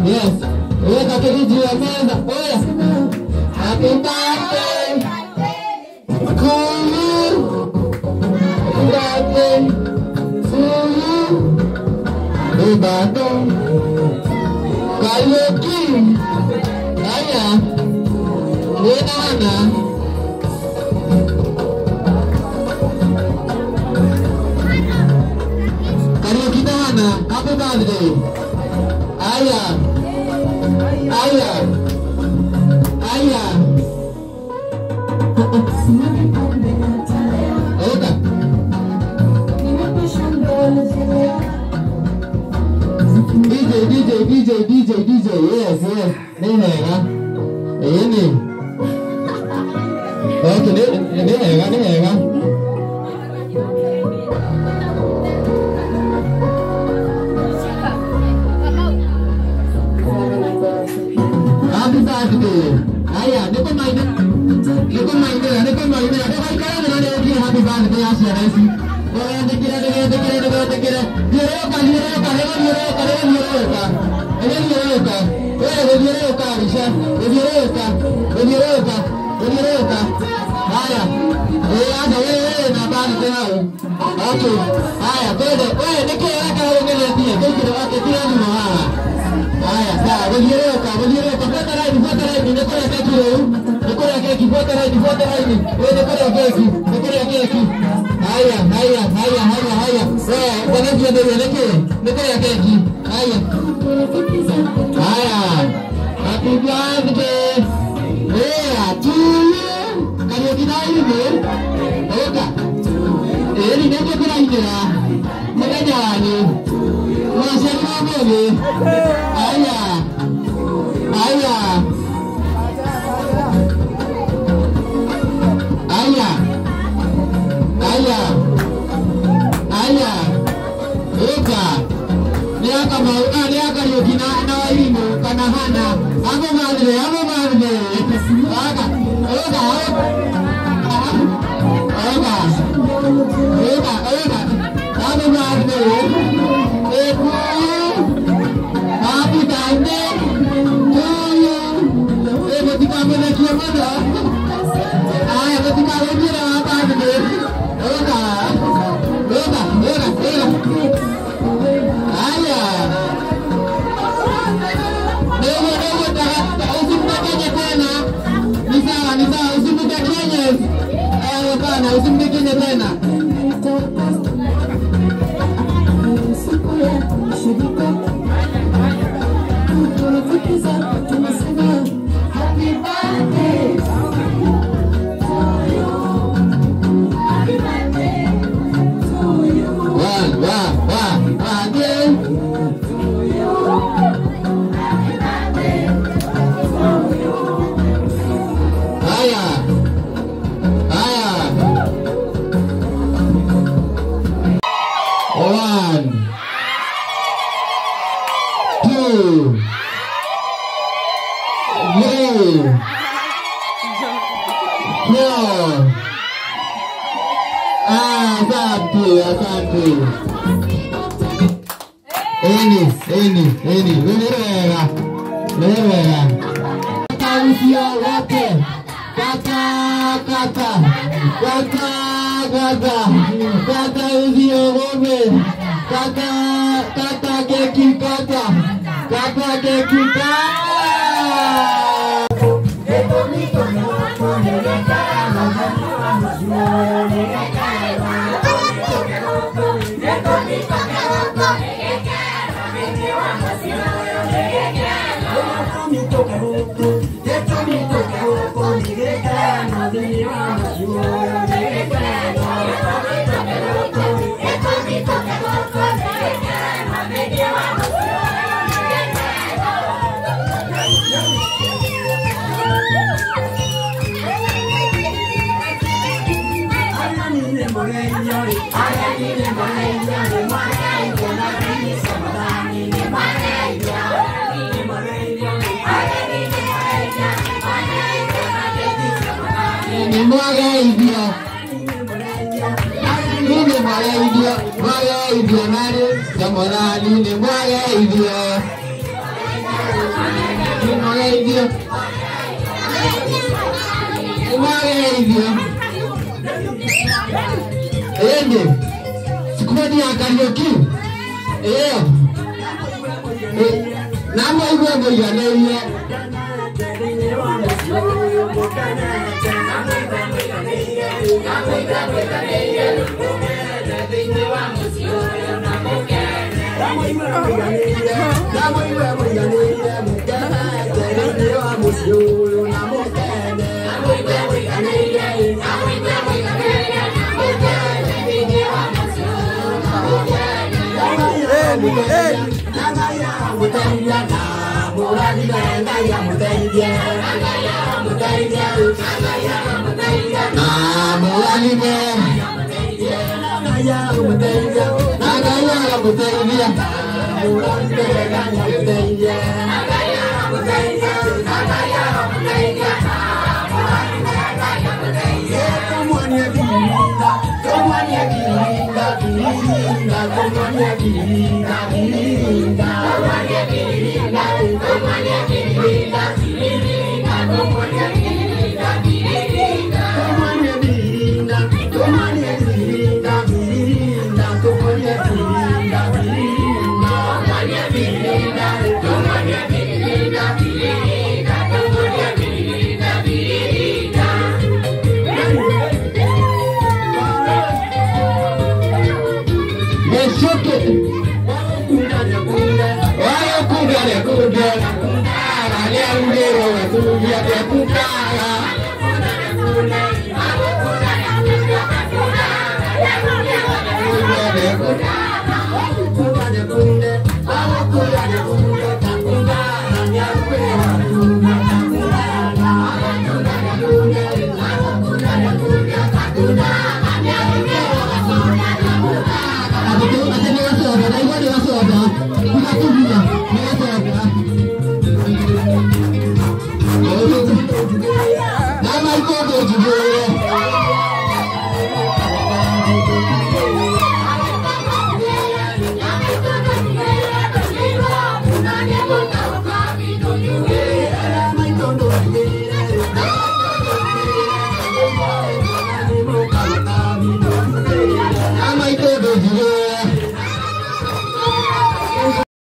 Yes. Oya kaketi juu ya meza. Oya. Happy birthday. Kulu. Happy birthday to you. Ibadan. Karaoke. Aya. Nana. Karaoke Nana. Happy birthday. Aya. Aya. Aya. Oda. DJ. Yes. Nene ga. Ini. Okay, nene ga. Happy birthday. Aya, देखो माइने. Ada kali kalian ada lagi happy birthday Asia Resi. Oh, dikira. Bisa. Aya. Ada nabang tahu. Oke. Aya, beda. Dikira kalau ngelihat dia, dikira dia semua. Aya, salah. Beliau foto lagi. Dekora keki, foto lagi. Dekora keki. Aya. Bana dia dekora keki. Aya. Happy birthday. To you. Kalau kita ini, oke. Ini nanti kita ini lah. Makanya ni. Masih lama ni. Aya. Oka. Dia akan yukina na walimu kana hana. Aku madre. Happy birthday to you. Ketika menaiki mana? Ketika lagi apa ni? Oka. Usimdekenya tena. Happy birthday to you. Happy birthday to you. Again. To you. Happy birthday to you. Aya. 1, 2, 3, 4. Asante. Ini. Lewera. Usia wote. Kata usia wote. Kata keki. Kata Squad ya karaoke. Nama ibu yang ya lewe. Aku